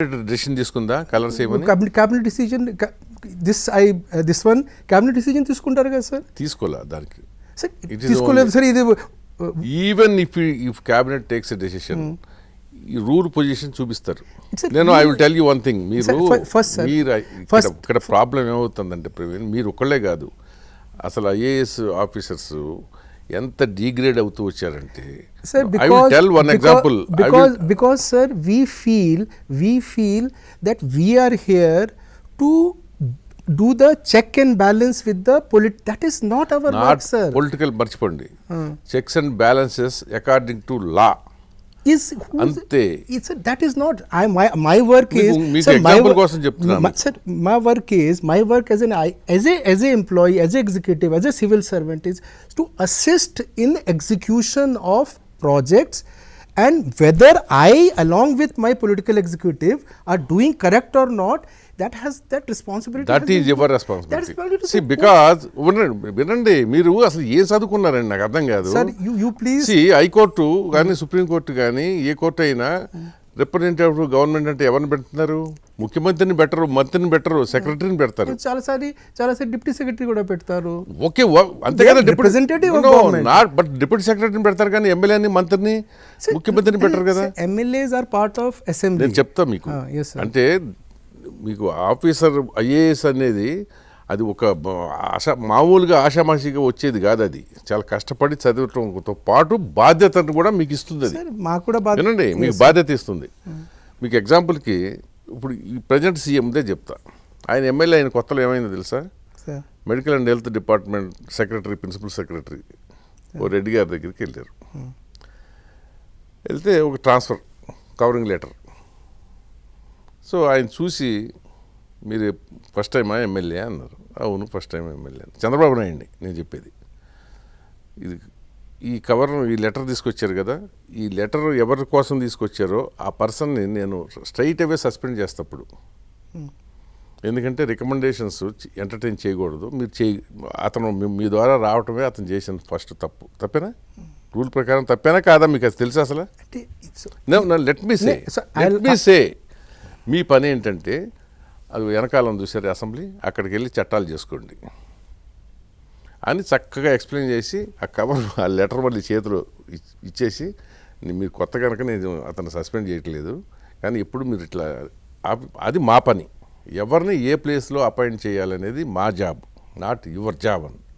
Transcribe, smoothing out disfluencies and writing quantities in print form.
Decision తీసుకుందా colours ఏమని? Cabinet decision this one cabinet decision తీసుకుంటారు కదా సార్. తీసుకోలే దానికి సార్ తీసుకోలేదు సార్. ఇది even if cabinet takes a decision ఈ రూల్ పొజిషన్ చూపిస్తారు. నేను I will tell you one thing, మీరు ఇక్కడ ప్రాబ్లం ఏమవుతుందంటే ప్రవీణ్, మీరు ఒక్కళ్ళే కాదు, అసలు ఐఏఎస్ ఆఫీసర్స్ ఎంత డిగ్రేడ్ అవుతూ వచ్చారంటే, I will tell one example. Because sir, we feel that we are here to do the check and balance with the that is not our work, sir. Political మర్చిపోండి, checks and balances according to law is ante. That is not my work is sir, example కోసం చెప్తున్నాను sir. My work as an employee, as an executive, as a civil servant is to assist in execution of projects, and whether I along with my political executive are doing correct or not, that responsibility, that is your responsibility. See, because వినండి, మీరు అసలు ఏ చదువుకున్నారండి నాకు అర్థం కాదు. Sir, you please see, high court కానీ supreme court కానీ ఏ court అయినా representative government అంటే ఎవరిని పెడుతున్నారు? ముఖ్యమంత్రిని పెట్టరు, మంత్రిని పెట్టరు, సెక్రటరీని పెడతారు. చాలాసారి డిప్యూటీ సెక్రటరీ కూడా పెడతారు. ఓకే, అంతే కదా, రిప్రజెంటేటివ్ బట్ డిప్యూటీ సెక్రటరీని పెడతారు కానీ ఎమ్మెల్యేని, మంత్రిని, ముఖ్యమంత్రిని పెట్టరు కదా. MLAs are part of assembly. నేను చెప్తా మీకు, అంటే మీకు ఆఫీసర్ ఐఏఎస్ అనేది అది ఒక మామూలుగా ఆషామాషిగా వచ్చేది కాదు. అది చాలా కష్టపడి చదవటంతో పాటు బాధ్యతను కూడా మీకు ఇస్తుంది. అది మాకు కూడా వినండి, మీకు బాధ్యత ఇస్తుంది. మీకు ఎగ్జాంపుల్కి ఇప్పుడు ఈ ప్రజెంట్ సీఎందే చెప్తా. ఆయన ఎమ్మెల్యే అయిన కొత్తలో ఏమైందో తెలుసా? Medical and health department secretary, principal secretary O Reddy గారి దగ్గరికి వెళ్ళారు. వెళ్తే ఒక ట్రాన్స్ఫర్ కవరింగ్ లెటర్. సో ఆయన చూసి, మీరు ఫస్ట్ టైమా ఎమ్మెల్యే అన్నారు. అవును, ఫస్ట్ టైం ఎమ్మెల్యే. చంద్రబాబు నాయుడిని నేను చెప్పేది. ఈ కవర్, ఈ లెటర్ తీసుకొచ్చారు కదా, ఈ లెటర్ ఎవరి కోసం తీసుకొచ్చారో ఆ పర్సన్ని నేను స్ట్రైట్ అవే సస్పెండ్ చేస్తప్పుడు. ఎందుకంటే రికమెండేషన్స్ ఎంటర్టైన్ చేయకూడదు. మీరు అతను మీ ద్వారా రావటమే అతను చేసిన ఫస్ట్ తప్పేనా? రూల్ ప్రకారం తప్పేనా కాదా మీకు అది తెలుసు అసలు? లెట్ మీ సే మీ పని ఏంటంటే, అది వెనకాలం చూసారు అసెంబ్లీ, అక్కడికి వెళ్ళి చట్టాలు చేసుకోండి అని చక్కగా ఎక్స్ప్లెయిన్ చేసి ఆ కవర్, ఆ లెటర్ మళ్ళీ చేతిలో ఇచ్చేసి, మీరు కొత్త కనుక నేను అతను సస్పెండ్ చేయట్లేదు, కానీ ఎప్పుడు మీరు ఇట్లా, అది మా పని. ఎవరిని ఏ ప్లేస్లో అపాయింట్ చేయాలనేది మా జాబ్, నాట్ యువర్ జాబ్ అని.